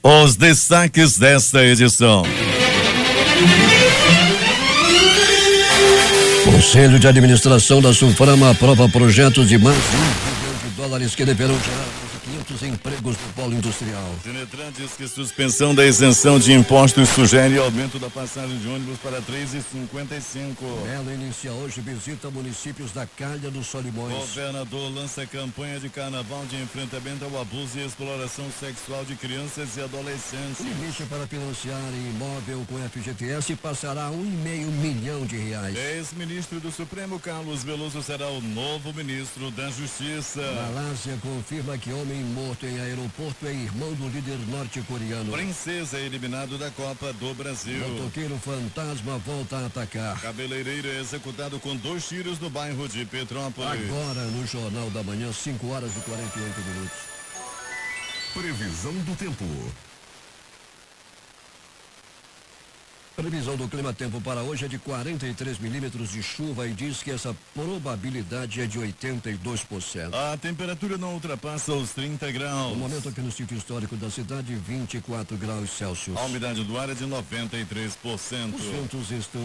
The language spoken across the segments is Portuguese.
Os destaques desta edição. Conselho de Administração da Sulframa aprova projetos de mais de $1 bilhão que deverão gerar 500 empregos no polo industrial. Sinetran diz que suspensão da isenção de impostos sugere aumento da passagem de ônibus para R$3,55. Ela inicia hoje visita a municípios da Calha dos Solimões. Governador lança campanha de carnaval de enfrentamento ao abuso e exploração sexual de crianças e adolescentes. O limite para financiar imóvel com FGTS passará a R$1,5 milhão. Ex-ministro do Supremo Carlos Veloso será o novo ministro da Justiça. Malásia confirma que homem morto em aeroporto é irmão do líder norte-coreano. Princesa é eliminado da Copa do Brasil. Motoqueiro fantasma volta a atacar. Cabeleireiro é executado com 2 tiros no bairro de Petrópolis. Agora no Jornal da Manhã, 5h48. Previsão do tempo. Previsão do clima-tempo para hoje é de 43 milímetros de chuva e diz que essa probabilidade é de 82%. A temperatura não ultrapassa os 30 graus. No momento aqui no sítio histórico da cidade, 24 graus Celsius. A umidade do ar é de 93%. Os ventos estão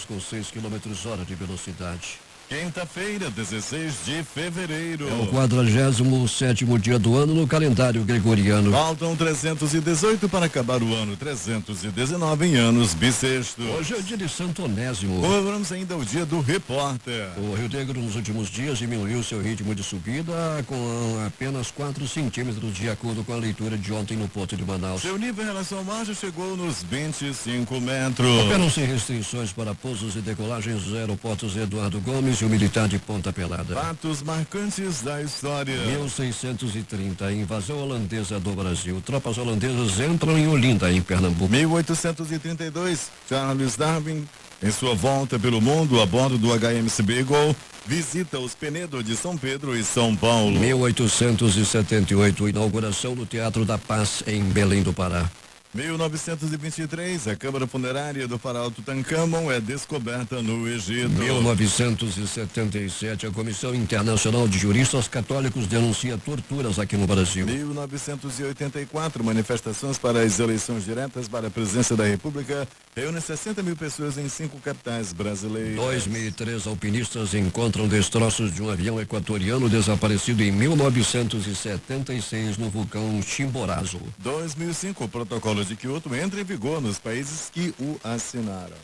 com 6 km/h de velocidade. Quinta-feira, 16 de fevereiro. É o 47º dia do ano no calendário gregoriano. Faltam 318 para acabar o ano, 319 em anos bissexto. Hoje é o dia de Santo Onésimo. Comemoramos ainda o dia do repórter. O Rio Negro nos últimos dias diminuiu seu ritmo de subida com apenas 4 centímetros de acordo com a leitura de ontem no Porto de Manaus. Seu nível em relação ao mar já chegou nos 25 metros. Operam sem restrições para pousos e decolagens dos aeroportos Eduardo Gomes e o Militar de Ponta Pelada. Fatos marcantes da história. 1630, invasão holandesa do Brasil. Tropas holandesas entram em Olinda, em Pernambuco. 1832, Charles Darwin, em sua volta pelo mundo a bordo do HMS Beagle, visita os Penedo de São Pedro e São Paulo. 1878, inauguração do Teatro da Paz, em Belém do Pará. 1923, a Câmara Funerária do Faraó Tutancâmon é descoberta no Egito. 1977, a Comissão Internacional de Juristas Católicos denuncia torturas aqui no Brasil. 1984, manifestações para as eleições diretas para a presidência da República reúne 60 mil pessoas em 5 capitais brasileiras. 2003, alpinistas encontram destroços de um avião equatoriano desaparecido em 1976 no vulcão Chimborazo. 2005, o protocolo de Kyoto entra em vigor nos países que o assinaram.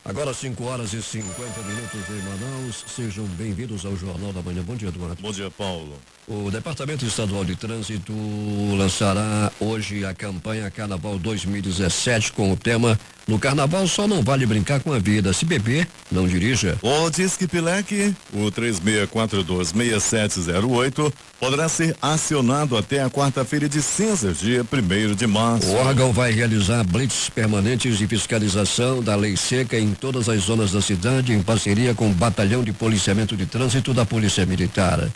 Agora 5h50 em Manaus. Sejam bem-vindos ao Jornal da Manhã. Bom dia, Eduardo. Bom dia, Paulo. O Departamento Estadual de Trânsito lançará hoje a campanha Carnaval 2017 com o tema "No Carnaval só não vale brincar com a vida. Se beber, não dirija". O Disque Pilec, o 36426708, poderá ser acionado até a quarta-feira de cinzas, dia 1º de março. O órgão vai realizar blitz permanentes de fiscalização da lei seca em todas as zonas da cidade, em parceria com o Batalhão de Policiamento de Trânsito da Polícia Militar.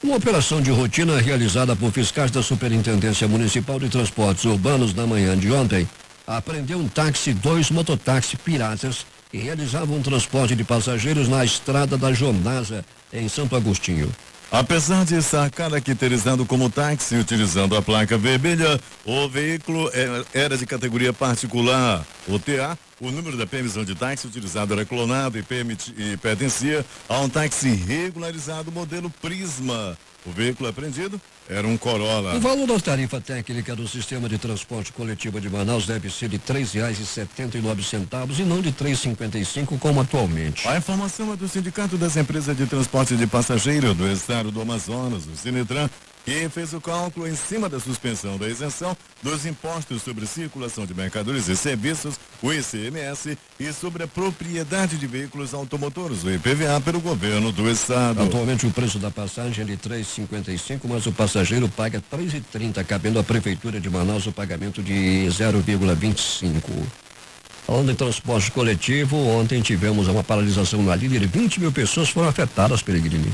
Uma operação de rotina realizada por fiscais da Superintendência Municipal de Transportes Urbanos na manhã de ontem apreendeu um táxi e 2 mototáxi piratas que realizavam um transporte de passageiros na estrada da Jonasa, em Santo Agostinho. Apesar de estar caracterizado como táxi utilizando a placa vermelha, o veículo era de categoria particular. O TA, o número da permissão de táxi utilizado era clonado e pertencia a um táxi regularizado modelo Prisma. O veículo apreendido era um Corolla. O valor da tarifa técnica do Sistema de Transporte Coletivo de Manaus deve ser de R$3,79 e não de R$3,55 como atualmente. A informação é do Sindicato das Empresas de Transporte de Passageiro do Estado do Amazonas, o Sinetran, que fez o cálculo em cima da suspensão da isenção dos impostos sobre circulação de mercadorias e serviços, o ICMS, e sobre a propriedade de veículos automotores, o IPVA, pelo governo do estado. Atualmente o preço da passagem é de R$3,55, mas o passageiro paga R$3,30, cabendo à Prefeitura de Manaus o pagamento de 0,25. Falando em transporte coletivo, ontem tivemos uma paralisação na Líder e 20 mil pessoas foram afetadas, Peregrini.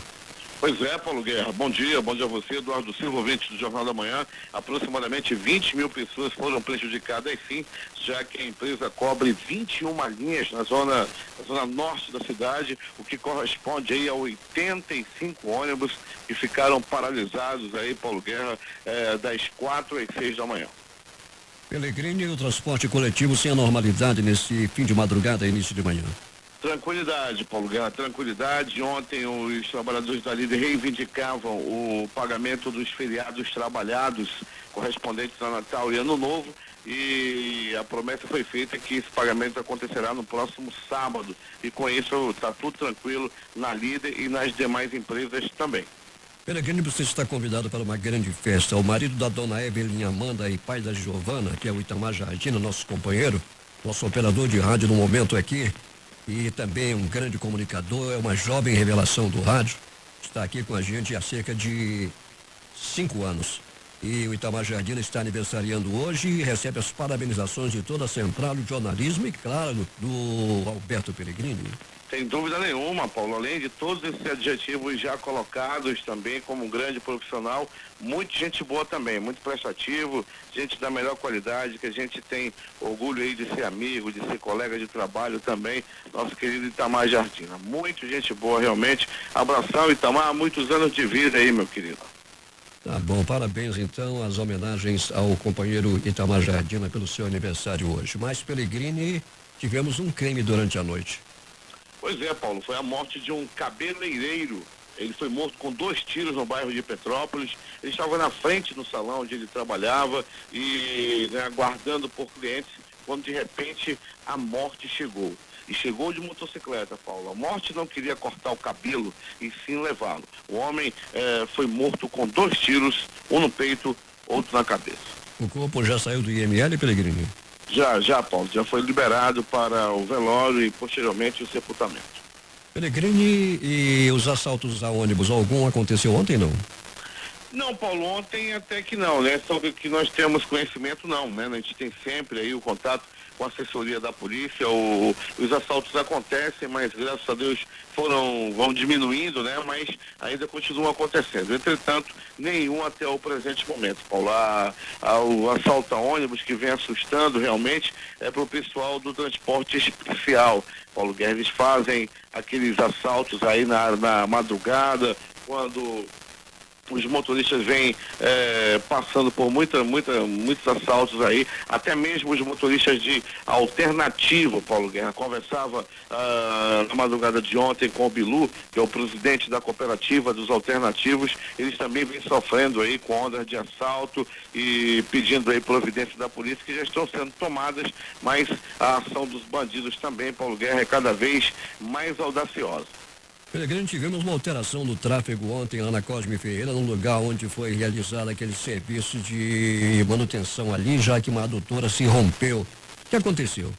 Pois é, Paulo Guerra. Bom dia a você, Eduardo Silva, ouvinte do Jornal da Manhã. Aproximadamente 20 mil pessoas foram prejudicadas, sim, já que a empresa cobre 21 linhas na zona norte da cidade, o que corresponde aí a 85 ônibus que ficaram paralisados aí, Paulo Guerra, das 4 às 6 da manhã. Pelegrini, o transporte coletivo sem a normalidade nesse fim de madrugada e início de manhã. Tranquilidade, Paulo Guerra, tranquilidade. Ontem os trabalhadores da Líder reivindicavam o pagamento dos feriados trabalhados correspondentes a Natal e Ano Novo, e a promessa foi feita que esse pagamento acontecerá no próximo sábado, e com isso está tudo tranquilo na Líder e nas demais empresas também. Pelegrini, você está convidado para uma grande festa. O marido da dona Evelyn Amanda e pai da Giovana, que é o Itamar Jardim, nosso companheiro, nosso operador de rádio no momento aqui, e também um grande comunicador, é uma jovem revelação do rádio, está aqui com a gente há cerca de 5 anos. E o Itamar Jardim está aniversariando hoje e recebe as parabenizações de toda a central de jornalismo e, claro, do Alberto Pelegrini. Sem dúvida nenhuma, Paulo, além de todos esses adjetivos já colocados também como um grande profissional, muita gente boa também, muito prestativo, gente da melhor qualidade, que a gente tem orgulho aí de ser amigo, de ser colega de trabalho também, nosso querido Itamar Jardim. Muita gente boa realmente. Abração, Itamar, muitos anos de vida aí, meu querido. Tá bom, parabéns então, as homenagens ao companheiro Itamar Jardim pelo seu aniversário hoje. Mas, Pelegrini, tivemos um crime durante a noite. Pois é, Paulo, foi a morte de um cabeleireiro. Ele foi morto com 2 tiros no bairro de Petrópolis. Ele estava na frente do salão onde ele trabalhava e aguardando por clientes, quando de repente a morte chegou. E chegou de motocicleta, Paulo. A morte não queria cortar o cabelo e sim levá-lo. O homem foi morto com 2 tiros, um no peito, outro na cabeça. O corpo já saiu do IML, Pelegrini? Já, Paulo, já foi liberado para o velório e posteriormente o sepultamento. Pelegrini, e os assaltos a ônibus, algum aconteceu ontem, não? Não, Paulo, ontem até que não, né? Sobre o que nós temos conhecimento, não, né? A gente tem sempre aí o contato com a assessoria da polícia, os assaltos acontecem, mas graças a Deus vão diminuindo, né? Mas ainda continuam acontecendo. Entretanto, nenhum até o presente momento, Paulo. O assalto a ônibus que vem assustando realmente é para o pessoal do transporte especial. Paulo Guerra, eles fazem aqueles assaltos aí na madrugada, quando os motoristas vêm passando por muitos assaltos aí, até mesmo os motoristas de alternativo, Paulo Guerra. Conversava na madrugada de ontem com o Bilu, que é o presidente da cooperativa dos alternativos. Eles também vêm sofrendo aí com ondas de assalto e pedindo aí providência da polícia, que já estão sendo tomadas, mas a ação dos bandidos também, Paulo Guerra, é cada vez mais audaciosa. Pelegrini, tivemos uma alteração do tráfego ontem lá na Cosme Ferreira, no lugar onde foi realizado aquele serviço de manutenção ali, já que uma adutora se rompeu. O que aconteceu?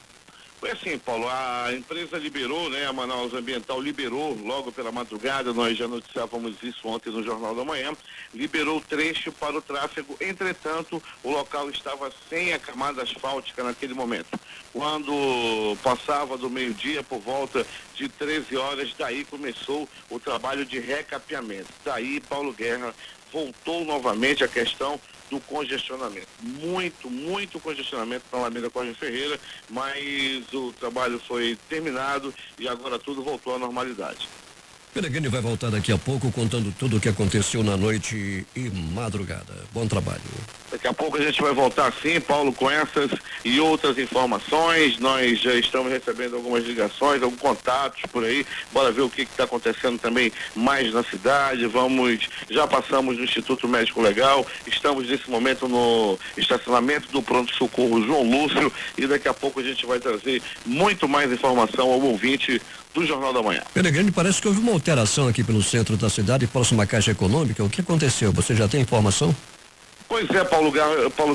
Foi assim, Paulo, a empresa liberou, né, a Manaus Ambiental liberou logo pela madrugada, nós já noticiávamos isso ontem no Jornal da Manhã, liberou o trecho para o tráfego. Entretanto, o local estava sem a camada asfáltica naquele momento. Quando passava do meio-dia, por volta de 13 horas, daí começou o trabalho de recapeamento. Daí, Paulo Guerra, voltou novamente a questão do congestionamento. Muito congestionamento na Alameda Cosme Ferreira, mas o trabalho foi terminado e agora tudo voltou à normalidade. Pelegrini vai voltar daqui a pouco contando tudo o que aconteceu na noite e madrugada. Bom trabalho. Daqui a pouco a gente vai voltar sim, Paulo, com essas e outras informações. Nós já estamos recebendo algumas ligações, alguns contatos por aí. Bora ver o que está acontecendo também mais na cidade. Já passamos no Instituto Médico Legal, estamos nesse momento no estacionamento do pronto-socorro João Lúcio, e daqui a pouco a gente vai trazer muito mais informação ao ouvinte do Jornal da Manhã. Pelegrini, parece que houve uma alteração aqui pelo centro da cidade, próximo à Caixa Econômica. O que aconteceu? Você já tem informação? Pois é, Paulo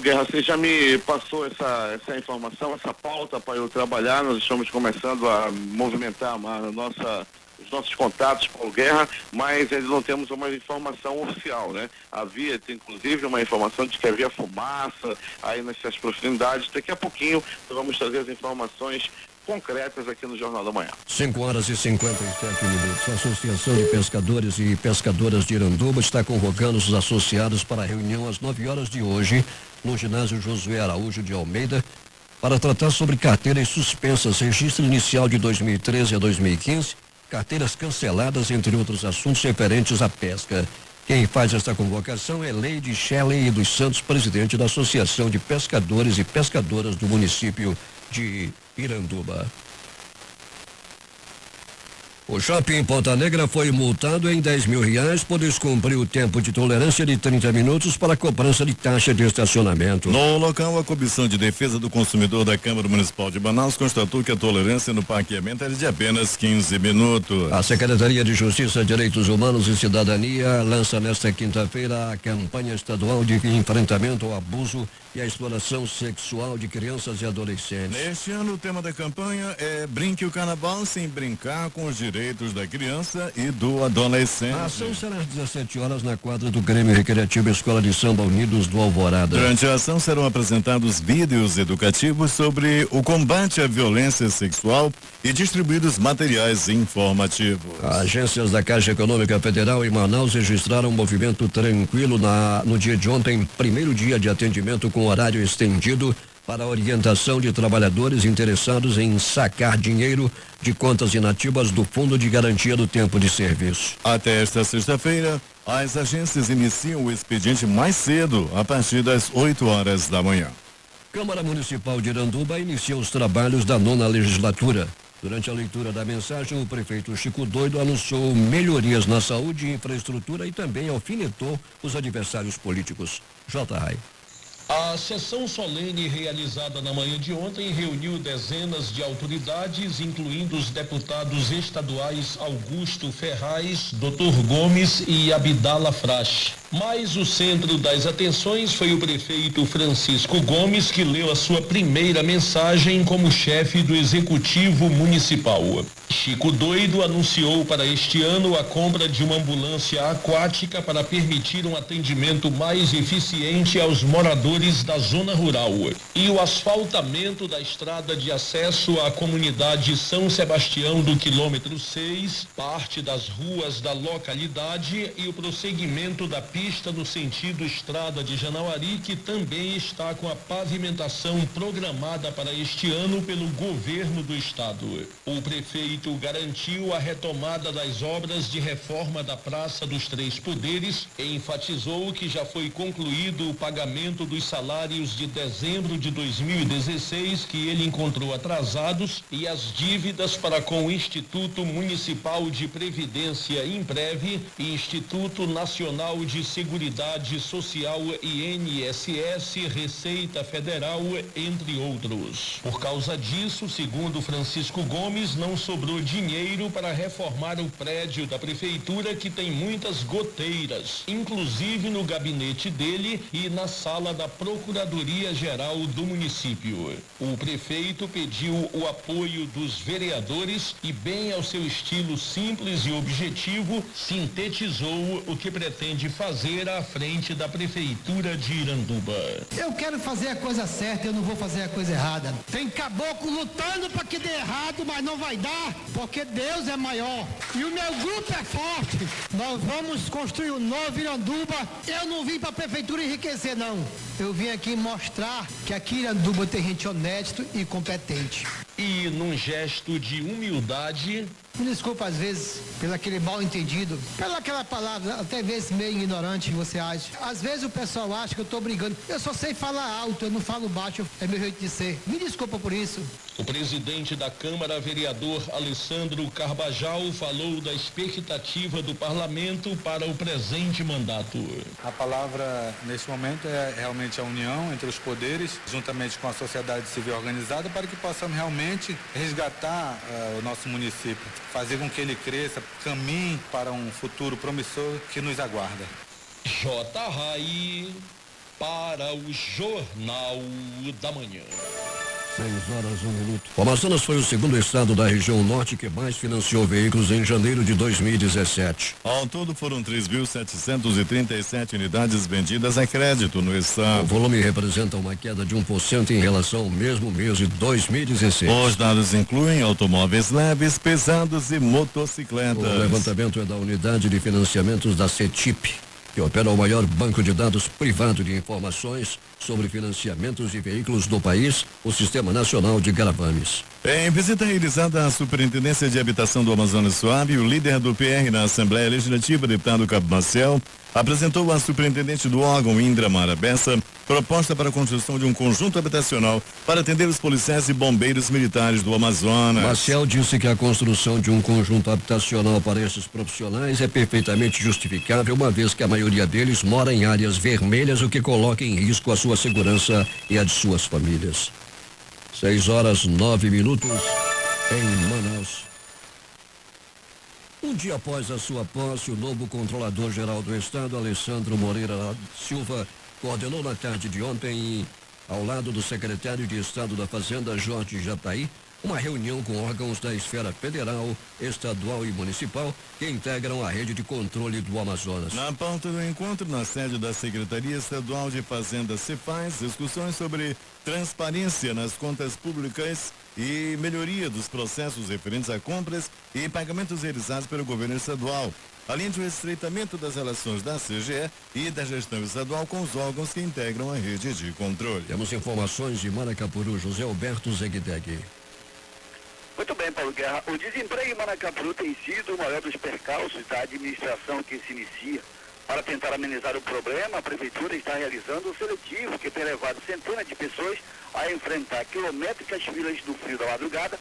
Guerra, você já me passou essa informação, essa pauta para eu trabalhar. Nós estamos começando a movimentar os nossos contatos, Paulo Guerra, mas ainda não temos uma informação oficial, né? Havia, inclusive, uma informação de que havia fumaça aí nessas proximidades. Daqui a pouquinho nós vamos trazer as informações concretas aqui no Jornal da Manhã. 5h57. A Associação de Pescadores e Pescadoras de Iranduba está convocando os associados para a reunião às 9h de hoje no ginásio Josué Araújo de Almeida para tratar sobre carteiras suspensas, registro inicial de 2013 a 2015, carteiras canceladas, entre outros assuntos referentes à pesca. Quem faz esta convocação é Leide Shelley dos Santos, presidente da Associação de Pescadores e Pescadoras do município de Iranduba. O shopping Ponta Negra foi multado em R$10 mil por descumprir o tempo de tolerância de 30 minutos para a cobrança de taxa de estacionamento. No local, a Comissão de Defesa do Consumidor da Câmara Municipal de Manaus constatou que a tolerância no parqueamento era de apenas 15 minutos. A Secretaria de Justiça, Direitos Humanos e Cidadania lança nesta quinta-feira a campanha estadual de enfrentamento ao abuso e à exploração sexual de crianças e adolescentes. Neste ano, o tema da campanha é Brinque o Carnaval sem brincar com os direitos da criança e do adolescente. A ação será às 17h na quadra do Grêmio Recreativo Escola de Samba Unidos do Alvorada. Durante a ação serão apresentados vídeos educativos sobre o combate à violência sexual e distribuídos materiais informativos. Agências da Caixa Econômica Federal em Manaus registraram um movimento tranquilo no dia de ontem, primeiro dia de atendimento com horário estendido para a orientação de trabalhadores interessados em sacar dinheiro de contas inativas do Fundo de Garantia do Tempo de Serviço. Até esta sexta-feira, as agências iniciam o expediente mais cedo, a partir das 8h da manhã. Câmara Municipal de Iranduba iniciou os trabalhos da 9ª legislatura. Durante a leitura da mensagem, o prefeito Chico Doido anunciou melhorias na saúde e infraestrutura e também alfinetou os adversários políticos. J. A sessão solene realizada na manhã de ontem reuniu dezenas de autoridades, incluindo os deputados estaduais Augusto Ferraz, Dr. Gomes e Abdala Frache. Mas o centro das atenções foi o prefeito Francisco Gomes, que leu a sua primeira mensagem como chefe do Executivo Municipal. Chico Doido anunciou para este ano a compra de uma ambulância aquática para permitir um atendimento mais eficiente aos moradores da zona rural e o asfaltamento da estrada de acesso à comunidade São Sebastião do quilômetro 6, parte das ruas da localidade e o prosseguimento da pista no sentido estrada de Janauari, que também está com a pavimentação programada para este ano pelo governo do estado. O prefeito garantiu a retomada das obras de reforma da Praça dos Três Poderes e enfatizou que já foi concluído o pagamento dos salários de dezembro de 2016 que ele encontrou atrasados e as dívidas para com o Instituto Municipal de Previdência Imprev e Instituto Nacional de Seguridade Social INSS, Receita Federal, entre outros. Por causa disso, segundo Francisco Gomes, não sobrou dinheiro para reformar o prédio da prefeitura, que tem muitas goteiras, inclusive no gabinete dele e na sala da Procuradoria Geral do município. O prefeito pediu o apoio dos vereadores e, bem ao seu estilo simples e objetivo, sintetizou o que pretende fazer à frente da prefeitura de Iranduba. Eu quero fazer a coisa certa, eu não vou fazer a coisa errada. Tem caboclo lutando para que dê errado, mas não vai dar, porque Deus é maior. E o meu grupo é forte. Nós vamos construir um novo Iranduba. Eu não vim para a prefeitura enriquecer, não. Eu vim aqui mostrar que aqui em Iranduba tem gente honesta e competente. E num gesto de humildade, Me desculpa às vezes pelo aquele mal entendido, pela aquela palavra até vezes meio ignorante que você acha. Às vezes o pessoal acha que eu estou brigando. Eu só sei falar alto, eu não falo baixo, é meu jeito de ser. Me desculpa por isso. o presidente da Câmara, vereador Alessandro Carbajal, falou da expectativa do parlamento para o presente mandato. A palavra nesse momento é realmente a união entre os poderes, juntamente com a sociedade civil organizada, para que possamos realmente resgatar o nosso município, fazer com que ele cresça, caminhe para um futuro promissor que nos aguarda. J. Rai para o Jornal da Manhã. 6h01. O Amazonas foi o segundo estado da região norte que mais financiou veículos em janeiro de 2017. Ao todo foram 3.737 unidades vendidas a crédito no O estado. volume representa uma queda de 1% em relação ao mesmo mês de 2016. Os dados incluem automóveis leves, pesados e motocicletas. O levantamento é da unidade de financiamentos da CETIP, que opera o maior banco de dados privado de informações sobre financiamentos de veículos do país, o Sistema Nacional de Gravames. Em visita realizada à Superintendência de Habitação do Amazonas Suabe, o líder do PR na Assembleia Legislativa, deputado Cabo Maciel, apresentou à superintendente do órgão, Indra Mara Bessa, proposta para a construção de um conjunto habitacional para atender os policiais e bombeiros militares do Amazonas. Maciel disse que a construção de um conjunto habitacional para esses profissionais é perfeitamente justificável, uma vez que a maioria deles mora em áreas vermelhas, o que coloca em risco a sua segurança e a de suas famílias. 6h09 em Manaus. Um dia após a sua posse, o novo controlador-geral do Estado, Alessandro Moreira Silva, coordenou na tarde de ontem, ao lado do secretário de Estado da Fazenda, Jorge Jataí, uma reunião com órgãos da esfera federal, estadual e municipal que integram a rede de controle do Amazonas. Na pauta do encontro, na sede da Secretaria Estadual de Fazenda Cefaz, discussões sobre transparência nas contas públicas e melhoria dos processos referentes a compras e pagamentos realizados pelo governo estadual, além do estreitamento das relações da CGE e da gestão estadual com os órgãos que integram a rede de controle. Temos informações de Manacapuru, José Alberto Zegdeg. Muito bem, Paulo Guerra. O desemprego em Manacapuru tem sido o maior dos percalços da administração que se inicia. Para tentar amenizar o problema, a Prefeitura está realizando um seletivo que tem levado centenas de pessoas a enfrentar quilométricas filas do frio da madrugada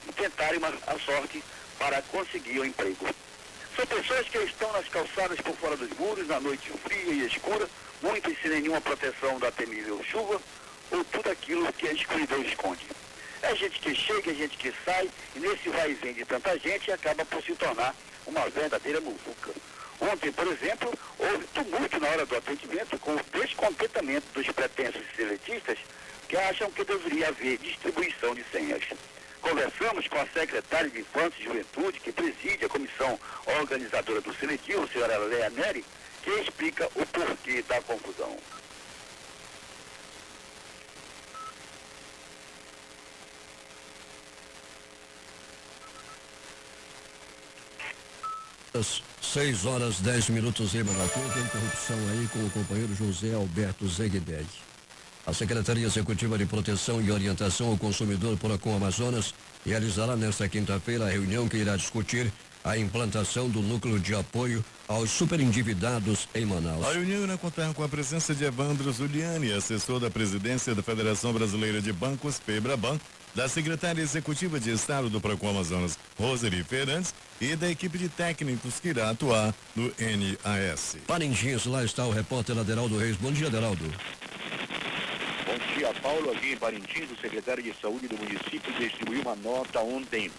e tentarem a sorte para conseguir um emprego. São pessoas que estão nas calçadas por fora dos muros, na noite fria e escura, muitas sem nenhuma proteção da temível chuva ou tudo aquilo que a escuridão esconde. É gente que chega, é gente que sai, e nesse vai e vem de tanta gente acaba por se tornar uma verdadeira muvuca. Ontem, por exemplo, houve tumulto na hora do atendimento com o descontentamento dos pretensos seletistas que acham que deveria haver distribuição de senhas. Conversamos com a secretária de Infância e Juventude, que preside a comissão organizadora do seletivo, a senhora Leia Neri, que explica o porquê da confusão. 6h10 em Manacapuru. Tem interrupção aí com o companheiro José Alberto Zegdeg. A Secretaria Executiva de Proteção e Orientação ao Consumidor Procon Amazonas realizará nesta quinta-feira a reunião que irá discutir a implantação do núcleo de apoio aos superendividados em Manaus. A reunião irá contar com a presença de Evandro Zuliani, assessor da presidência da Federação Brasileira de Bancos, FEBRABAN, da secretária executiva de Estado do Procon Amazonas, Roseli Fernandes, e da equipe de técnicos que irá atuar no NAS. Parintins, lá está o repórter Aderaldo Reis. Bom dia, Aderaldo. Bom dia, Paulo. Aqui em Parintins, o secretário de Saúde do município distribuiu uma nota ontem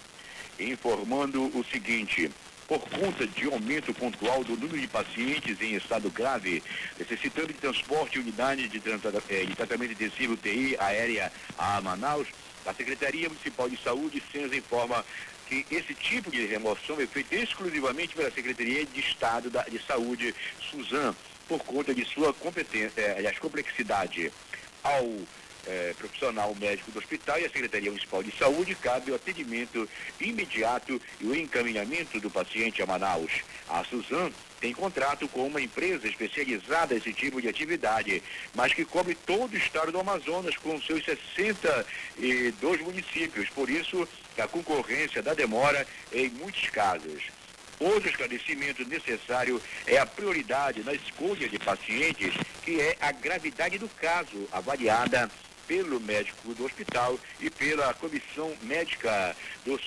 informando o seguinte: por conta de aumento pontual do número de pacientes em estado grave, necessitando de transporte e unidade de tratamento intensivo UTI aérea a Manaus, a Secretaria Municipal de Saúde, SENSA, informa que esse tipo de remoção é feito exclusivamente pela Secretaria de Estado de Saúde, SUSAM, por conta de sua competência, complexidade. Ao profissional médico do hospital e a Secretaria Municipal de Saúde cabe o atendimento imediato e o encaminhamento do paciente a Manaus. A SUSAM tem contrato com uma empresa especializada nesse tipo de atividade, mas que cobre todo o estado do Amazonas com seus 62 municípios. Por isso, a concorrência da demora em muitos casos. Outro esclarecimento necessário é a prioridade na escolha de pacientes, que é a gravidade do caso, avaliada pelo médico do hospital e pela comissão médica do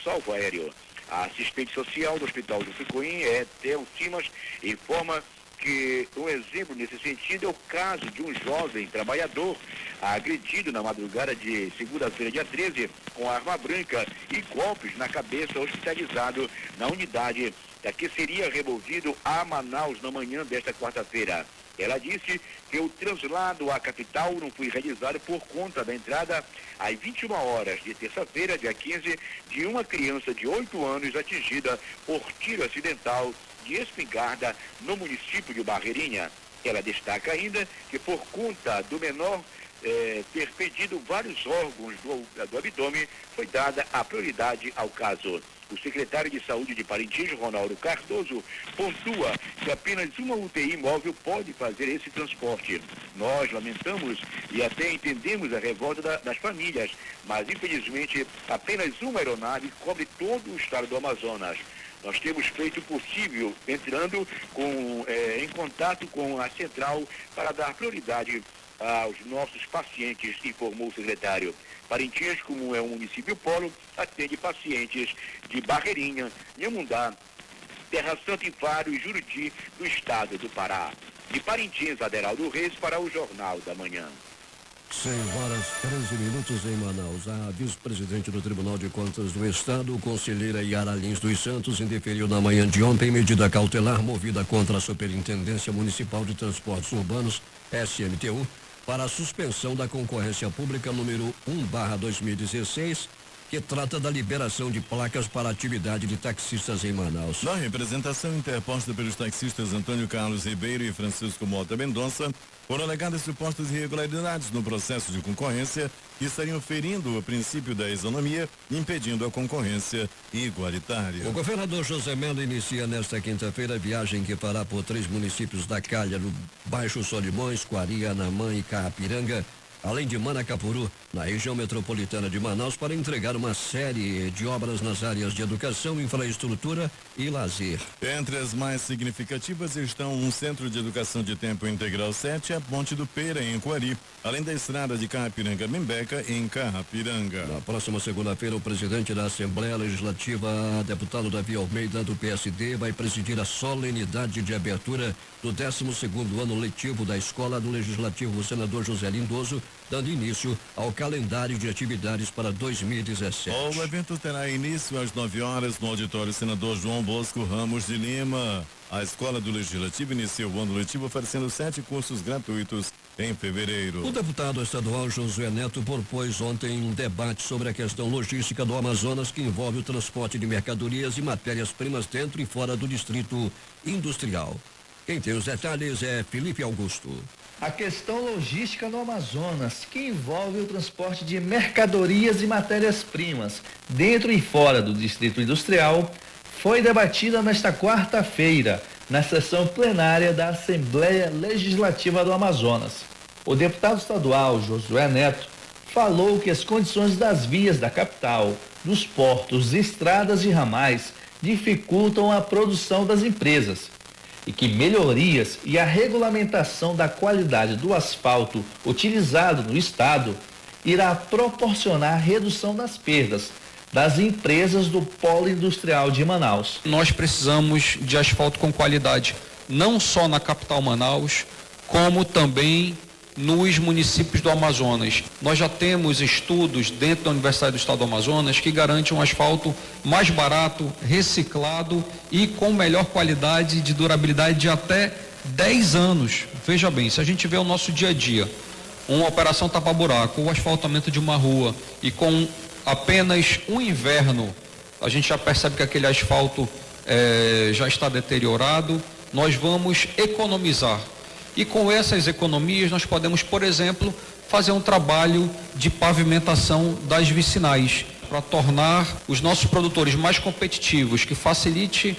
salvo aéreo. A assistente social do Hospital do Sucuim, Theo Simas, informa que um exemplo nesse sentido é o caso de um jovem trabalhador agredido na madrugada de segunda-feira, dia 13, com arma branca e golpes na cabeça, hospitalizado na unidade que seria removido a Manaus na manhã desta quarta-feira. Ela disse que o translado à capital não foi realizado por conta da entrada às 21 horas de terça-feira, dia 15, de uma criança de 8 anos atingida por tiro acidental de espingarda no município de Barreirinha. Ela destaca ainda que por conta do menor ter pedido vários órgãos do abdômen, foi dada a prioridade ao caso. O secretário de Saúde de Parintins, Ronaldo Cardoso, pontua que apenas uma UTI móvel pode fazer esse transporte. Nós lamentamos e até entendemos a revolta das famílias, mas infelizmente apenas uma aeronave cobre todo o estado do Amazonas. Nós temos feito o possível, entrando em contato com a central para dar prioridade aos nossos pacientes, informou o secretário. Parintins, como é um município polo, atende pacientes de Barreirinha, Nhamundá, Terra Santa e Faro e Juriti, do estado do Pará. De Parintins, Aderaldo Reis, para o Jornal da Manhã. 6h13 em Manaus. A vice-presidente do Tribunal de Contas do Estado, conselheira Yara Lins dos Santos, indeferiu na manhã de ontem medida cautelar movida contra a Superintendência Municipal de Transportes Urbanos, SMTU, para a suspensão da concorrência pública número 1/2016, que trata da liberação de placas para a atividade de taxistas em Manaus. Na representação interposta pelos taxistas Antônio Carlos Ribeiro e Francisco Mota Mendonça, foram alegadas supostas irregularidades no processo de concorrência que estariam ferindo o princípio da isonomia, impedindo a concorrência igualitária. O governador José Melo inicia nesta quinta-feira a viagem que fará por 3 municípios da Calha, no Baixo Solimões, Quari, Anamã e Carrapiranga, além de Manacapuru, na região metropolitana de Manaus, para entregar uma série de obras nas áreas de educação, infraestrutura e lazer. Entre as mais significativas estão um centro de educação de tempo integral 7 e a Ponte do Peira, em Quari, além da estrada de Carrapiranga-Membeca, em Carrapiranga. Na próxima segunda-feira, o presidente da Assembleia Legislativa, deputado Davi Almeida, do PSD, vai presidir a solenidade de abertura do 12º ano letivo da Escola do Legislativo, o senador José Lindoso, dando início ao calendário de atividades para 2017. O evento terá início às 9 horas no auditório Senador João Bosco Ramos de Lima. A Escola do Legislativo inicia o ano letivo oferecendo 7 cursos gratuitos em fevereiro. O deputado estadual Josué Neto propôs ontem um debate sobre a questão logística do Amazonas, que envolve o transporte de mercadorias e matérias-primas dentro e fora do distrito industrial. Quem tem os detalhes é Felipe Augusto. A questão logística no Amazonas, que envolve o transporte de mercadorias e matérias-primas dentro e fora do distrito industrial, foi debatida nesta quarta-feira, na sessão plenária da Assembleia Legislativa do Amazonas. O deputado estadual Josué Neto falou que as condições das vias da capital, dos portos, estradas e ramais dificultam a produção das empresas e que melhorias e a regulamentação da qualidade do asfalto utilizado no estado irá proporcionar redução das perdas das empresas do polo industrial de Manaus. Nós precisamos de asfalto com qualidade, não só na capital Manaus, como também nos municípios do Amazonas. Nós já temos estudos dentro da Universidade do Estado do Amazonas que garantem um asfalto mais barato, reciclado e com melhor qualidade de durabilidade de até 10 anos. Veja bem, se a gente vê o nosso dia a dia, uma operação tapa-buraco, o asfaltamento de uma rua e com apenas um inverno, a gente já percebe que aquele asfalto já está deteriorado, nós vamos economizar. E com essas economias nós podemos, por exemplo, fazer um trabalho de pavimentação das vicinais para tornar os nossos produtores mais competitivos, que facilite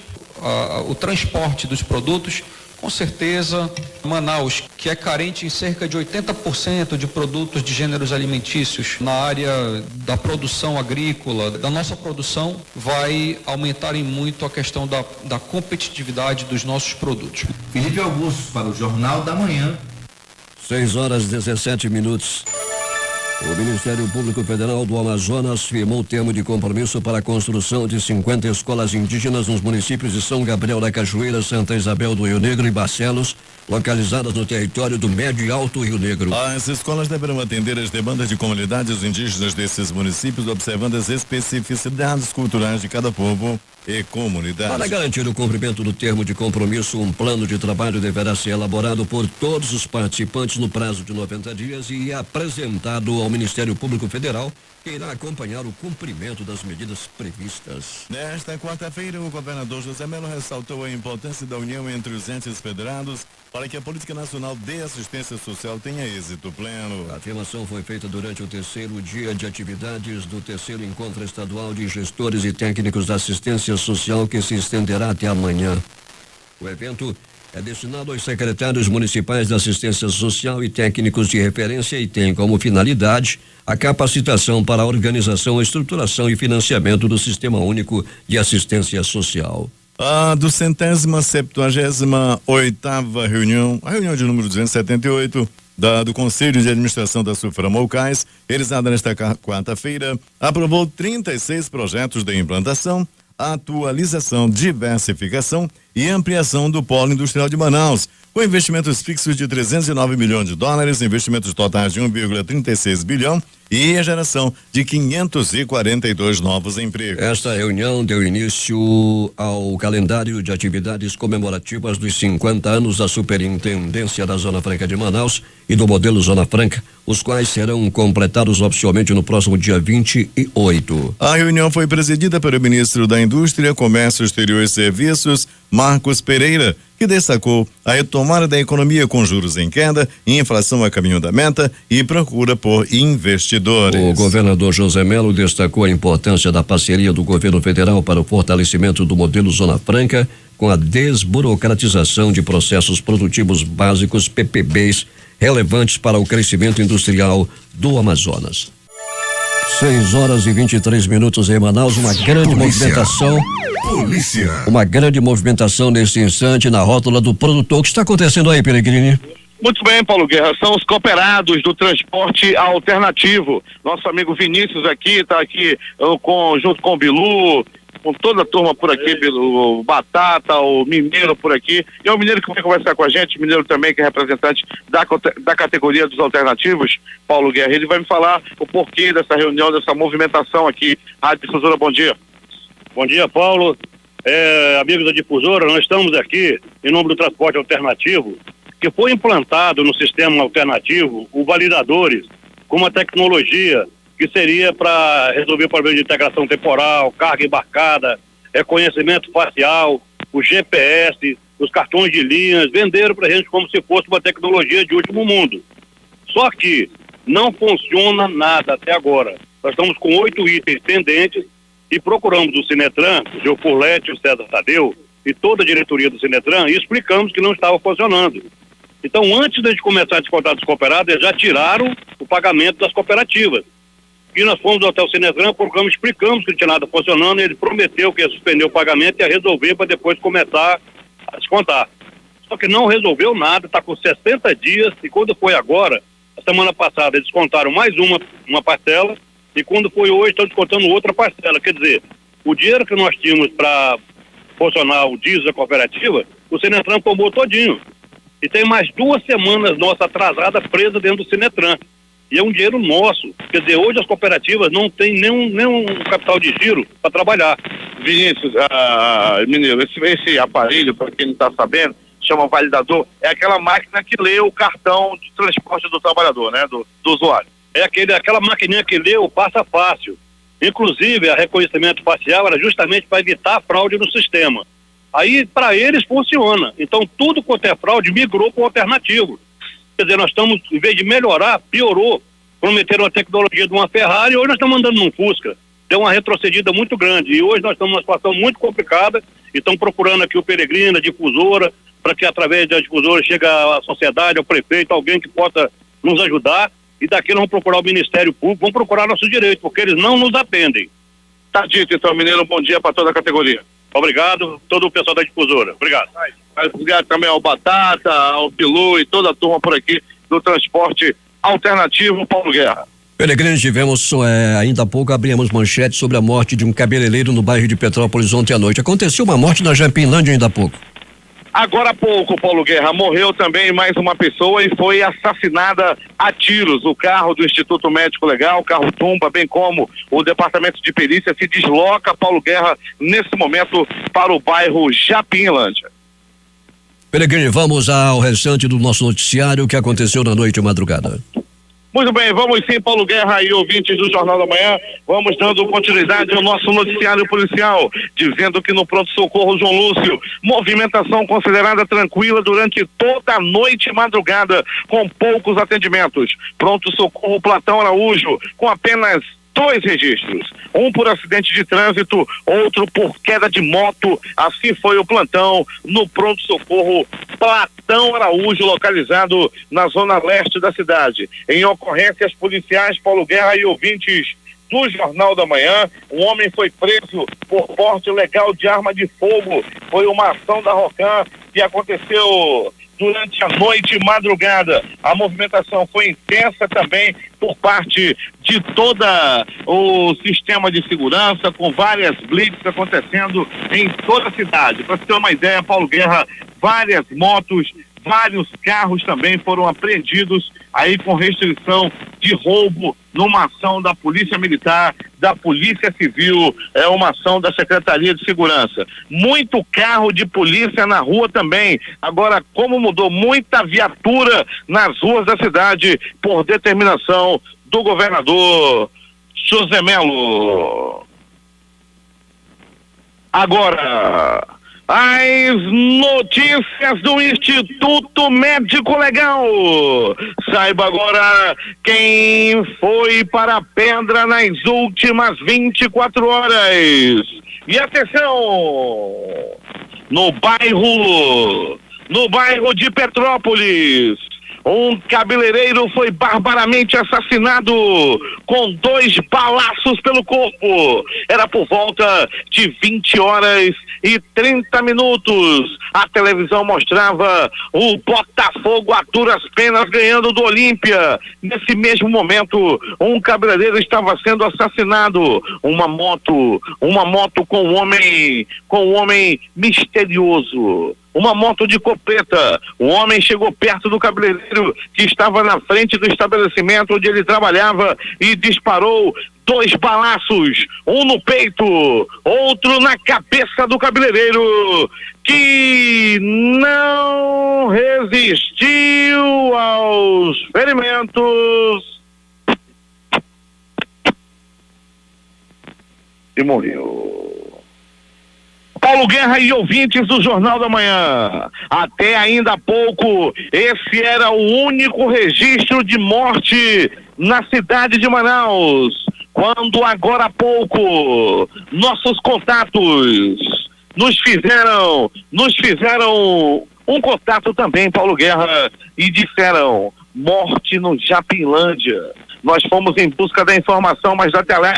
o transporte dos produtos. Com certeza, Manaus, que é carente em cerca de 80% de produtos de gêneros alimentícios na área da produção agrícola, da nossa produção, vai aumentar em muito a questão da competitividade dos nossos produtos. Felipe Augusto para o Jornal da Manhã. 6h17. O Ministério Público Federal do Amazonas firmou termo de compromisso para a construção de 50 escolas indígenas nos municípios de São Gabriel da Cachoeira, Santa Isabel do Rio Negro e Barcelos, localizadas no território do Médio e Alto Rio Negro. As escolas deverão atender as demandas de comunidades indígenas desses municípios, observando as especificidades culturais de cada povo e comunidade. Para garantir o cumprimento do termo de compromisso, um plano de trabalho deverá ser elaborado por todos os participantes no prazo de 90 dias e apresentado ao Ministério Público Federal, que irá acompanhar o cumprimento das medidas previstas. Nesta quarta-feira, o governador José Melo ressaltou a importância da união entre os entes federados para que a política nacional de assistência social tenha êxito pleno. A afirmação foi feita durante o terceiro dia de atividades do terceiro encontro estadual de gestores e técnicos da assistência social, que se estenderá até amanhã. O evento é destinado aos secretários municipais da assistência social e técnicos de referência e tem como finalidade a capacitação para a organização, estruturação e financiamento do Sistema Único de Assistência Social. A 278ª reunião, a reunião de número 278 do Conselho de Administração da Suframocais, realizada nesta quarta-feira, aprovou 36 projetos de implantação, atualização, diversificação e ampliação do polo industrial de Manaus, com investimentos fixos de $309 milhões, investimentos totais de 1,36 bilhão e a geração de 542 novos empregos. Esta reunião deu início ao calendário de atividades comemorativas dos 50 anos da Superintendência da Zona Franca de Manaus e do modelo Zona Franca, os quais serão completados oficialmente no próximo dia 28. A reunião foi presidida pelo ministro da Indústria, Comércio Exterior e Serviços, Marcos Pereira, que destacou a retomada da economia com juros em queda, inflação a caminho da meta e procura por investidores. O governador José Melo destacou a importância da parceria do governo federal para o fortalecimento do modelo Zona Franca, com a desburocratização de processos produtivos básicos, PPBs, relevantes para o crescimento industrial do Amazonas. 6h23 em Manaus, uma grande movimentação. Polícia. Uma grande movimentação nesse instante na rótula do produtor. O que está acontecendo aí, Peregrini? Muito bem, Paulo Guerra, são os cooperados do transporte alternativo. Nosso amigo Vinícius aqui, está aqui junto com o Bilu, com toda a turma por aqui, o Batata, o Mineiro por aqui, e é o Mineiro que vai conversar com a gente, o Mineiro também que é representante da categoria dos alternativos, Paulo Guerra. Ele vai me falar o porquê dessa reunião, dessa movimentação aqui. Rádio Difusora, bom dia. Bom dia, Paulo. Amigos da Difusora, nós estamos aqui em nome do transporte alternativo, que foi implantado no sistema alternativo o validadores com uma tecnologia que seria para resolver o problema de integração temporal, carga embarcada, reconhecimento facial, o GPS, os cartões de linhas, venderam para a gente como se fosse uma tecnologia de último mundo. Só que não funciona nada até agora. Nós estamos com 8 itens pendentes e procuramos o Sinetran, o Geo Furlete, o César Tadeu e toda a diretoria do Sinetran e explicamos que não estava funcionando. Então, antes de a gente começar a descontar dos cooperados, eles já tiraram o pagamento das cooperativas. E nós fomos até o Sinetran, explicamos que não tinha nada funcionando, e ele prometeu que ia suspender o pagamento e ia resolver para depois começar a descontar. Só que não resolveu nada, está com 60 dias, e quando foi agora, a semana passada, eles descontaram mais uma parcela, e quando foi hoje, estão descontando outra parcela. Quer dizer, o dinheiro que nós tínhamos para funcionar o diesel da cooperativa, o Sinetran tomou todinho. E tem mais 2 semanas nossa atrasada presa dentro do Sinetran. E é um dinheiro nosso. Quer dizer, hoje as cooperativas não têm nenhum capital de giro para trabalhar. Vinícius, Mineiro, esse aparelho, para quem não está sabendo, chama validador, é aquela máquina que lê o cartão de transporte do trabalhador, né? Do usuário. É aquela maquininha que lê o passa fácil. Inclusive, a reconhecimento facial era justamente para evitar a fraude no sistema. Aí, para eles, funciona. Então, tudo quanto é fraude migrou para o alternativo. Quer dizer, nós estamos, em vez de melhorar, piorou. Prometeram a tecnologia de uma Ferrari e hoje nós estamos andando num Fusca. Deu uma retrocedida muito grande. E hoje nós estamos numa situação muito complicada e estamos procurando aqui o Peregrino, a Difusora, para que através da Difusora chegue à sociedade, ao prefeito, alguém que possa nos ajudar. E daqui nós vamos procurar o Ministério Público, vamos procurar nossos direitos, porque eles não nos atendem. Tá dito, então, Mineiro, bom dia para toda a categoria. Obrigado, todo o pessoal da Difusora. Obrigado. Obrigado também ao Batata, ao Pilu e toda a turma por aqui do transporte alternativo, Paulo Guerra. Peregrinos, tivemos ainda há pouco, abrimos manchete sobre a morte de um cabeleireiro no bairro de Petrópolis ontem à noite. Aconteceu uma morte na Japinlândia ainda há pouco. Agora há pouco, Paulo Guerra, morreu também mais uma pessoa e foi assassinada a tiros. O carro do Instituto Médico Legal, o carro Tumba, bem como o Departamento de Perícia, se desloca, Paulo Guerra, nesse momento, para o bairro Japinlândia. Peregrino, vamos ao restante do nosso noticiário, o que aconteceu na noite e madrugada. Muito bem, vamos sim, Paulo Guerra e ouvintes do Jornal da Manhã, vamos dando continuidade ao nosso noticiário policial, dizendo que no pronto-socorro João Lúcio, movimentação considerada tranquila durante toda a noite e madrugada, com poucos atendimentos. Pronto-socorro Platão Araújo, com apenas 2 registros, um por acidente de trânsito, outro por queda de moto. Assim foi o plantão no pronto-socorro Platão Araújo, localizado na zona leste da cidade. Em ocorrências policiais, Paulo Guerra e ouvintes do Jornal da Manhã, um homem foi preso por porte ilegal de arma de fogo. Foi uma ação da ROCAM que aconteceu durante a noite e madrugada. A movimentação foi intensa também por parte de todo o sistema de segurança, com várias blitz acontecendo em toda a cidade. Para você ter uma ideia, Paulo Guerra, várias motos, vários carros também foram apreendidos aí com restrição de roubo numa ação da Polícia Militar, da Polícia Civil, é uma ação da Secretaria de Segurança. Muito carro de polícia na rua também. Agora, como mudou muita viatura nas ruas da cidade por determinação do governador José Melo. Agora, as notícias do Instituto Médico Legal. Saiba agora quem foi para a pedra nas últimas 24 horas. E atenção, no bairro de Petrópolis, um cabeleireiro foi barbaramente assassinado com 2 balaços pelo corpo. Era por volta de 20h30. A televisão mostrava o Botafogo a duras penas ganhando do Olímpia. Nesse mesmo momento, um cabeleireiro estava sendo assassinado. Uma moto com um homem misterioso. Uma moto de copeta. O homem chegou perto do cabeleireiro que estava na frente do estabelecimento onde ele trabalhava e disparou 2 balaços, um no peito, outro na cabeça do cabeleireiro, que não resistiu aos ferimentos e morreu. Paulo Guerra e ouvintes do Jornal da Manhã, até ainda há pouco, esse era o único registro de morte na cidade de Manaus, quando agora há pouco, nossos contatos nos fizeram um contato também, Paulo Guerra, e disseram, morte no Japinlândia. Nós fomos em busca da informação mais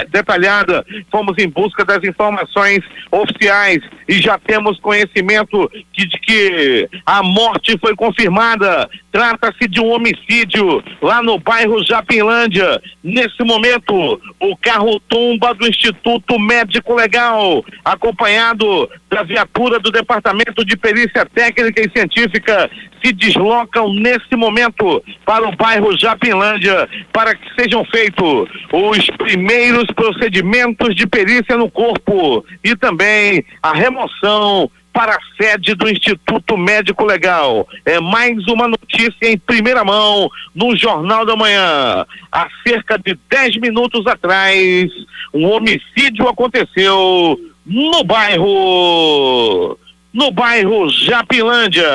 detalhada, fomos em busca das informações oficiais e já temos conhecimento de que a morte foi confirmada. Trata-se de um homicídio lá no bairro Japinlândia. Nesse momento, o carro Tumba do Instituto Médico Legal, acompanhado da viatura do Departamento de Perícia Técnica e Científica, se deslocam nesse momento para o bairro Japinlândia para que sejam feitos os primeiros procedimentos de perícia no corpo e também a remoção para a sede do Instituto Médico Legal. É mais uma notícia em primeira mão no Jornal da Manhã. Há cerca de 10 minutos atrás, um homicídio aconteceu no bairro Japinlândia.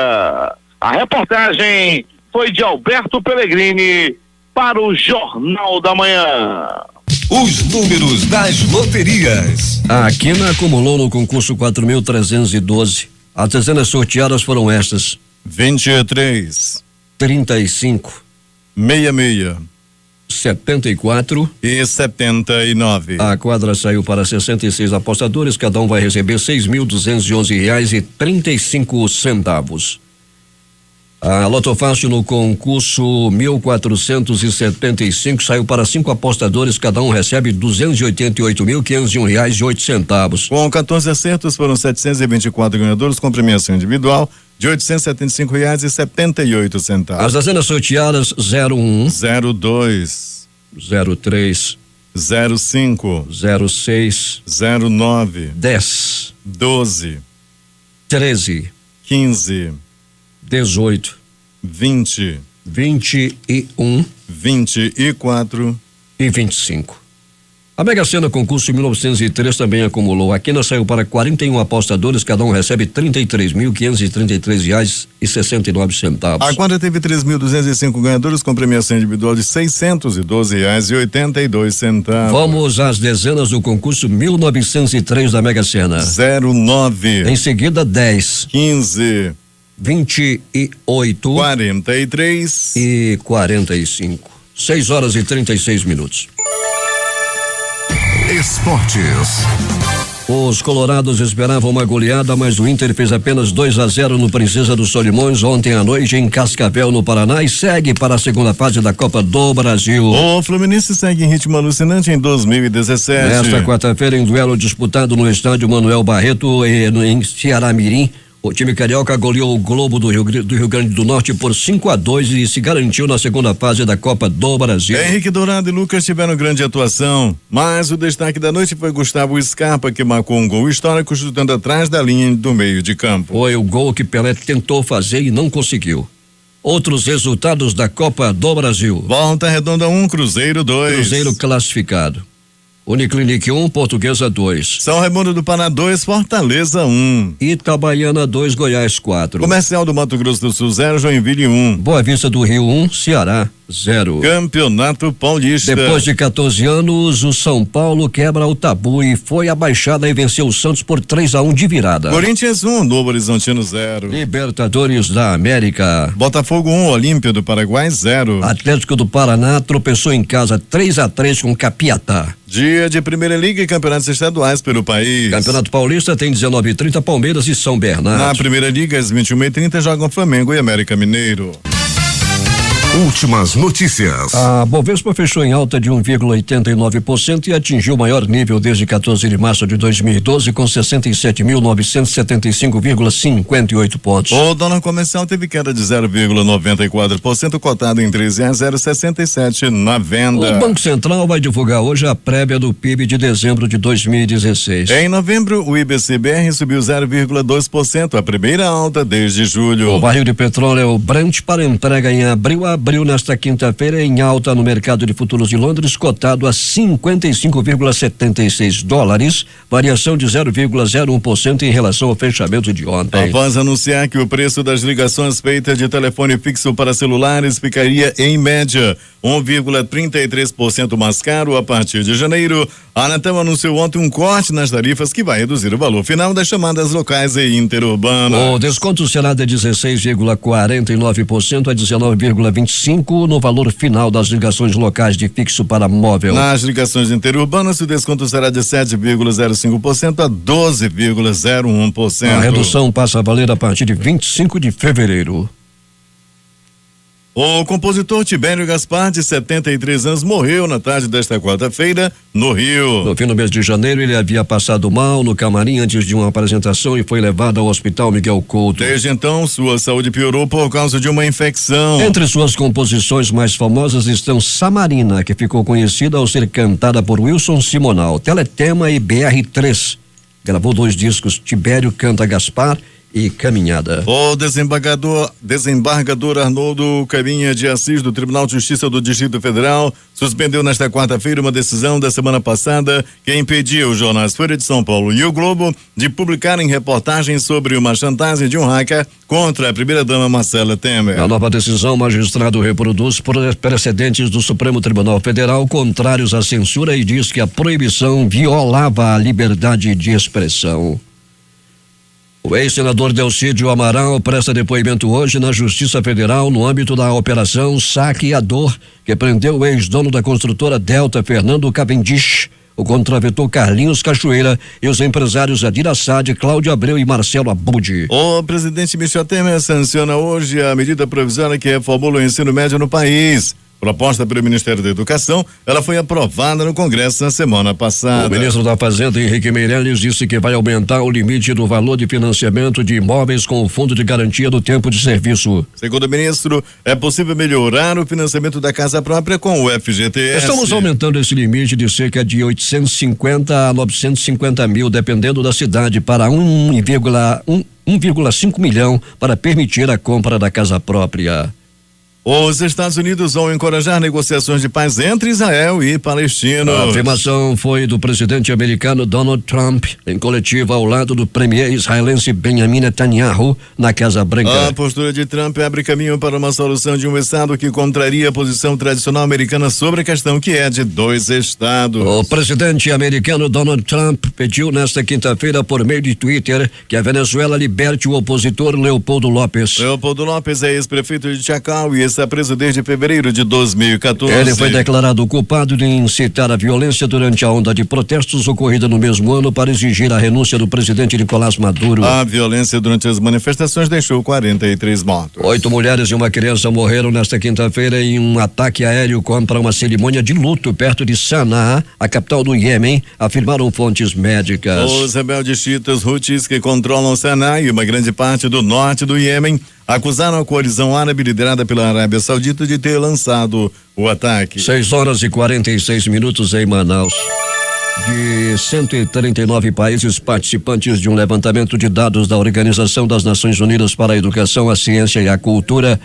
A reportagem foi de Alberto Pellegrini para o Jornal da Manhã. Os números das loterias. A Quina acumulou no concurso 4.312. As dezenas sorteadas foram estas: 23, 35, 66, 74 e 79. A quadra saiu para 66 apostadores, cada um vai receber R$ 6.211,35. A Loto Fácil no concurso 1475 saiu para 5 apostadores, cada um recebe R$288.501,08. Com 14 acertos, foram 724 ganhadores com premiação individual de R$875,78. As dezenas sorteadas 01, 02, 03, 05, 06, 09, 10, 12, 13, 15, 18, 20, 21, 24 e 25. A Mega Sena concurso 1903 também acumulou. A quina saiu para 41 apostadores, cada um recebe R$33.533,69. A quadra teve 3.205 ganhadores com premiação individual de R$612,82. Vamos às dezenas do concurso 1903 da Mega Sena. 09. Em seguida 10, 15, 28, 43 e 45. 6h36. Esportes. Os colorados esperavam uma goleada, mas o Inter fez apenas 2-0 no Princesa dos Solimões ontem à noite em Cascavel, no Paraná, e segue para a segunda fase da Copa do Brasil. O Fluminense segue em ritmo alucinante em 2017. Nesta quarta-feira, em duelo disputado no estádio Manuel Barreto, em Ceará-Mirim, o time carioca goleou o Globo do Rio Grande do Norte por 5-2 e se garantiu na segunda fase da Copa do Brasil. Henrique Dourado e Lucas tiveram grande atuação, mas o destaque da noite foi Gustavo Scarpa, que marcou um gol histórico chutando atrás da linha do meio de campo. Foi o gol que Pelé tentou fazer e não conseguiu. Outros resultados da Copa do Brasil. Volta Redonda 1, Cruzeiro 2. Cruzeiro classificado. Uniclinic 1, Portuguesa 2. São Raimundo do Paraná 2, Fortaleza 1. Itabaiana 2, Goiás 4. Comercial do Mato Grosso do Sul 0, Joinville 1. Boa Vista do Rio 1, Ceará 0. Campeonato Paulista. Depois de 14 anos, o São Paulo quebra o tabu e foi à Baixada e venceu o Santos por 3-1 de virada. Corinthians 1, Novo Horizontino 0. Libertadores da América. Botafogo 1, Olímpia do Paraguai 0. Atlético do Paraná tropeçou em casa 3-3 com Capiatá. Dia de Primeira Liga e campeonatos estaduais pelo país. Campeonato Paulista tem 19h30, Palmeiras e São Bernardo. Na Primeira Liga, às 21h30, jogam Flamengo e América Mineiro. Últimas notícias. A Bovespa fechou em alta de 1,89% e atingiu o maior nível desde 14 de março de 2012 com 67.975,58 pontos. O dólar comercial teve queda de 0,94%, cotado em R$13,067 na venda. O Banco Central vai divulgar hoje a prévia do PIB de dezembro de 2016. Em novembro, o IBC-BR subiu 0,2%, a primeira alta desde julho. O barril de petróleo Brent para entrega em abriu nesta quinta-feira em alta no mercado de futuros de Londres, cotado a $55,76, variação de 0,01% em relação ao fechamento de ontem. Após anunciar que o preço das ligações feitas de telefone fixo para celulares ficaria em média 1,33% mais caro a partir de janeiro, a Anatel anunciou ontem um corte nas tarifas que vai reduzir o valor final das chamadas locais e interurbanas. O desconto será de 16,49% a 19,25% no valor final das ligações locais de fixo para móvel. Nas ligações interurbanas, o desconto será de 7,05% a 12,01%. A redução passa a valer a partir de 25 de fevereiro. O compositor Tibério Gaspar, de 73 anos, morreu na tarde desta quarta-feira no Rio. No fim do mês de janeiro, ele havia passado mal no camarim antes de uma apresentação e foi levado ao Hospital Miguel Couto. Desde então, sua saúde piorou por causa de uma infecção. Entre suas composições mais famosas estão Samarina, que ficou conhecida ao ser cantada por Wilson Simonal, Teletema e BR3. Gravou 2 discos, Tibério Canta Gaspar e Caminhada. O desembargador Arnoldo Caminha de Assis, do Tribunal de Justiça do Distrito Federal, suspendeu nesta quarta-feira uma decisão da semana passada que impedia os jornais Folha de São Paulo e O Globo de publicarem reportagens sobre uma chantagem de um hacker contra a primeira-dama Marcela Temer. A nova decisão, o magistrado reproduz precedentes do Supremo Tribunal Federal contrários à censura e diz que a proibição violava a liberdade de expressão. O ex-senador Delcídio Amaral presta depoimento hoje na Justiça Federal no âmbito da Operação Saqueador, que prendeu o ex-dono da construtora Delta, Fernando Cavendish. o contraventor Carlinhos Cachoeira e os empresários Adir Assad, Cláudio Abreu e Marcelo Abud. O presidente Michel Temer sanciona hoje a medida provisória que reformula o ensino médio no país. Proposta pelo Ministério da Educação, ela foi aprovada no Congresso na semana passada. O ministro da Fazenda, Henrique Meirelles, disse que vai aumentar o limite do valor de financiamento de imóveis com o Fundo de Garantia do Tempo de Serviço. Segundo o ministro, é possível melhorar o financiamento da casa própria com o FGTS. Estamos aumentando esse limite de cerca de 850 a 950 mil, dependendo da cidade, para 1,5 milhão para permitir a compra da casa própria. Os Estados Unidos vão encorajar negociações de paz entre Israel e Palestina. A afirmação foi do presidente americano Donald Trump em coletiva ao lado do premier israelense Benjamin Netanyahu na Casa Branca. A postura de Trump abre caminho para uma solução de um estado que contraria a posição tradicional americana sobre a questão que é de 2 estados. O presidente americano Donald Trump pediu nesta quinta-feira por meio de Twitter que a Venezuela liberte o opositor Leopoldo López. Leopoldo López é ex-prefeito de Chacal e está preso desde fevereiro de 2014. Ele foi declarado culpado de incitar a violência durante a onda de protestos ocorrida no mesmo ano para exigir a renúncia do presidente Nicolás Maduro. A violência durante as manifestações deixou 43 mortos. 8 mulheres e uma criança morreram nesta quinta-feira em um ataque aéreo contra uma cerimônia de luto perto de Sanaa, a capital do Iêmen, afirmaram fontes médicas. Os rebeldes xiitas Houthis que controlam Sanaa e uma grande parte do norte do Iêmen acusaram a coalizão árabe liderada pela Arábia Saudita de ter lançado o ataque. 6h46 em Manaus. De 139 países participantes de um levantamento de dados da Organização das Nações Unidas para a Educação, a Ciência e a Cultura,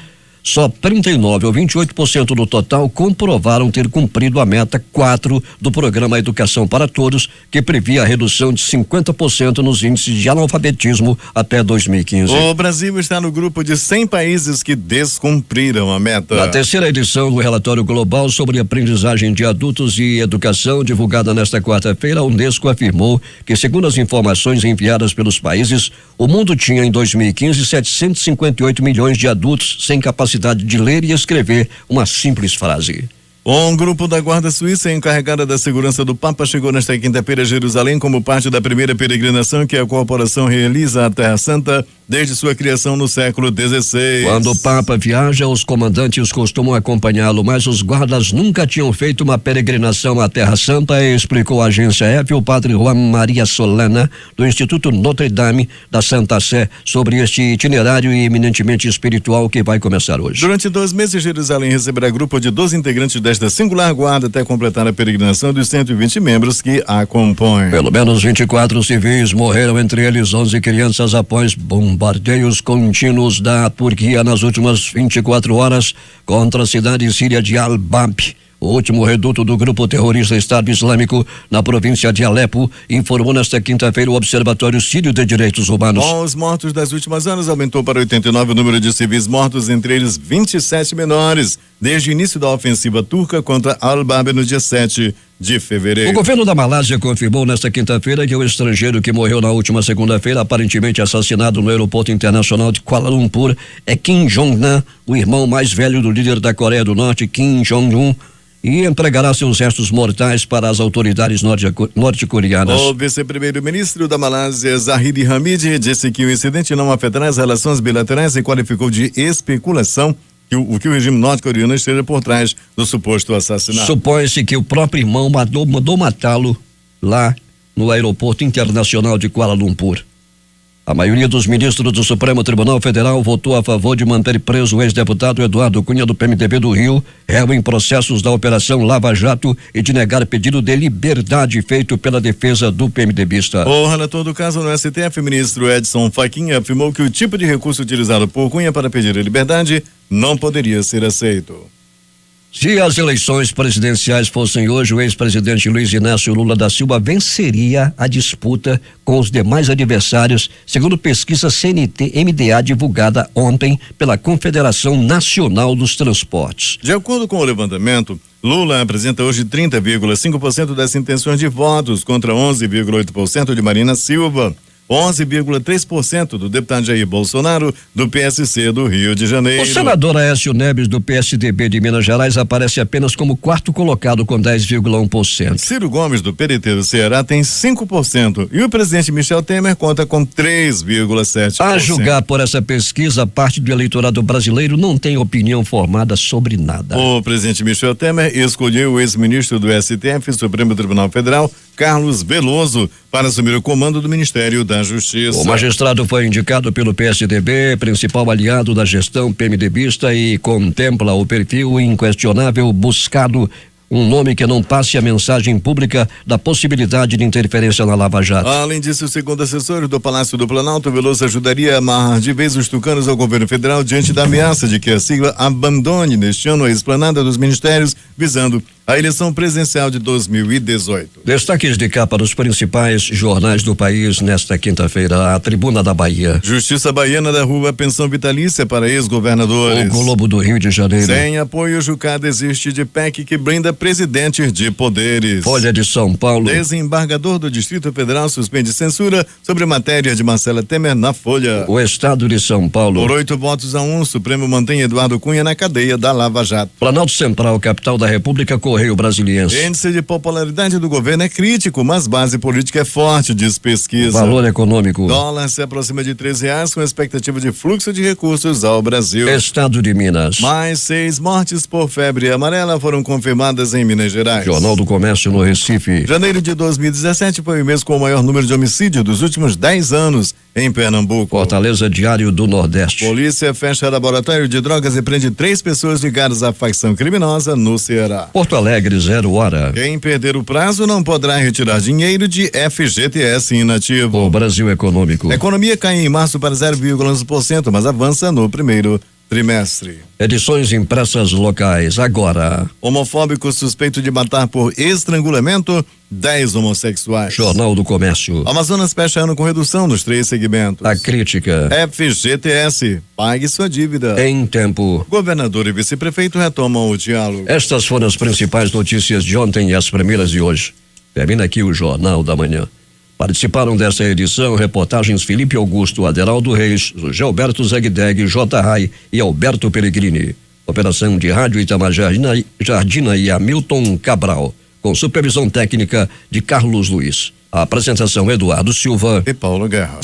só 39 ou 28% do total comprovaram ter cumprido a meta 4 do programa Educação para Todos, que previa a redução de 50% nos índices de analfabetismo até 2015. O Brasil está no grupo de 100 países que descumpriram a meta. Na terceira edição do relatório global sobre aprendizagem de adultos e educação, divulgada nesta quarta-feira, a Unesco afirmou que, segundo as informações enviadas pelos países, o mundo tinha em 2015 758 milhões de adultos sem capacidade de ler e escrever uma simples frase. Um grupo da Guarda Suíça encarregada da segurança do Papa chegou nesta quinta-feira a Jerusalém como parte da primeira peregrinação que a corporação realiza à Terra Santa desde sua criação no século XVI. Quando o Papa viaja, os comandantes costumam acompanhá-lo, mas os guardas nunca tinham feito uma peregrinação à Terra Santa, explicou a agência EFE o padre Juan Maria Solana, do Instituto Notre Dame da Santa Sé, sobre este itinerário eminentemente espiritual que vai começar hoje. Durante 2 meses, Jerusalém receberá grupo de 12 integrantes desta singular guarda até completar a peregrinação dos 120 membros que a compõem. Pelo menos 24 civis morreram, entre eles 11 crianças, após bombardeios contínuos da Turquia nas últimas 24 horas contra a cidade síria de Al-Bab, o último reduto do grupo terrorista Estado Islâmico na província de Alepo, informou nesta quinta-feira o Observatório Sírio de Direitos Humanos. Os mortos das últimas horas aumentou para 89 o número de civis mortos, entre eles 27 menores, desde o início da ofensiva turca contra Al-Bab no dia 7 de fevereiro. O governo da Malásia confirmou nesta quinta-feira que o estrangeiro que morreu na última segunda-feira, aparentemente assassinado no aeroporto internacional de Kuala Lumpur, é Kim Jong-nam, o irmão mais velho do líder da Coreia do Norte, Kim Jong-un, e entregará seus restos mortais para as autoridades norte-coreanas. O vice-primeiro-ministro da Malásia, Zahid Hamid, disse que o incidente não afetará as relações bilaterais e qualificou de especulação que o regime norte-coreano esteja por trás do suposto assassinato. Supõe-se que o próprio irmão mandou matá-lo lá no aeroporto internacional de Kuala Lumpur. A maioria dos ministros do Supremo Tribunal Federal votou a favor de manter preso o ex-deputado Eduardo Cunha do PMDB do Rio, réu em processos da Operação Lava Jato, e de negar pedido de liberdade feito pela defesa do PMDBista. O relator do caso no STF, ministro Edson Fachin, afirmou que o tipo de recurso utilizado por Cunha para pedir a liberdade não poderia ser aceito. Se as eleições presidenciais fossem hoje, o ex-presidente Luiz Inácio Lula da Silva venceria a disputa com os demais adversários, segundo pesquisa CNT-MDA divulgada ontem pela Confederação Nacional dos Transportes. De acordo com o levantamento, Lula apresenta hoje 30,5% das intenções de votos contra 11,8% de Marina Silva. 11,3% do deputado Jair Bolsonaro, do PSC do Rio de Janeiro. O senador Aécio Neves, do PSDB de Minas Gerais, aparece apenas como quarto colocado com 10,1%. Ciro Gomes, do PDT do Ceará, tem 5%. E o presidente Michel Temer conta com 3,7%. A julgar por essa pesquisa, parte do eleitorado brasileiro não tem opinião formada sobre nada. O presidente Michel Temer escolheu o ex-ministro do STF, Supremo Tribunal Federal, Carlos Veloso, para assumir o comando do Ministério da Justiça. O magistrado foi indicado pelo PSDB, principal aliado da gestão PMDBista, e contempla o perfil inquestionável buscado, um nome que não passe a mensagem pública da possibilidade de interferência na Lava Jato. Além disso, segundo assessores do Palácio do Planalto, Veloso ajudaria a amarrar de vez os tucanos ao governo federal diante da ameaça de que a sigla abandone neste ano a esplanada dos ministérios, visando a eleição presidencial de 2018. Destaques de capa dos principais jornais do país nesta quinta-feira. A Tribuna da Bahia. Justiça Baiana derruba pensão vitalícia para ex-governadores. O Globo do Rio de Janeiro. Sem apoio, Jucá desiste de PEC que blinda presidente de poderes. Folha de São Paulo. Desembargador do Distrito Federal suspende censura sobre matéria de Marcela Temer na Folha. O Estado de São Paulo. Por 8-1, o Supremo mantém Eduardo Cunha na cadeia da Lava Jato. Planalto Central, capital da República, Correio Brasiliense. Índice de popularidade do governo é crítico, mas base política é forte, diz pesquisa. Valor econômico. Dólar se aproxima de R$3, com expectativa de fluxo de recursos ao Brasil. Estado de Minas. Mais 6 mortes por febre amarela foram confirmadas em Minas Gerais. Jornal do Comércio no Recife. Janeiro de 2017 foi o mês com o maior número de homicídios dos últimos 10 anos em Pernambuco. Fortaleza, Diário do Nordeste. Polícia fecha laboratório de drogas e prende 3 pessoas ligadas à facção criminosa no Ceará. Porto Alegre, 0 hora. Quem perder o prazo não poderá retirar dinheiro de FGTS inativo. O Brasil Econômico. A economia cai em março para 0,11%, mas avança no primeiro trimestre. Edições impressas locais, agora. Homofóbico suspeito de matar por estrangulamento 10 homossexuais. Jornal do Comércio. Amazonas fecha ano com redução nos 3 segmentos. A crítica. FGTS, pague sua dívida. Em tempo. Governador e vice-prefeito retomam o diálogo. Estas foram as principais notícias de ontem e as primeiras de hoje. Termina aqui o Jornal da Manhã. Participaram dessa edição reportagens Felipe Augusto, Aderaldo Reis, Gilberto Zegdeg, J. Rai e Alberto Pellegrini. Operação de Rádio Itamar Jardina e Hamilton Cabral, com supervisão técnica de Carlos Luiz. A apresentação Eduardo Silva e Paulo Guerra.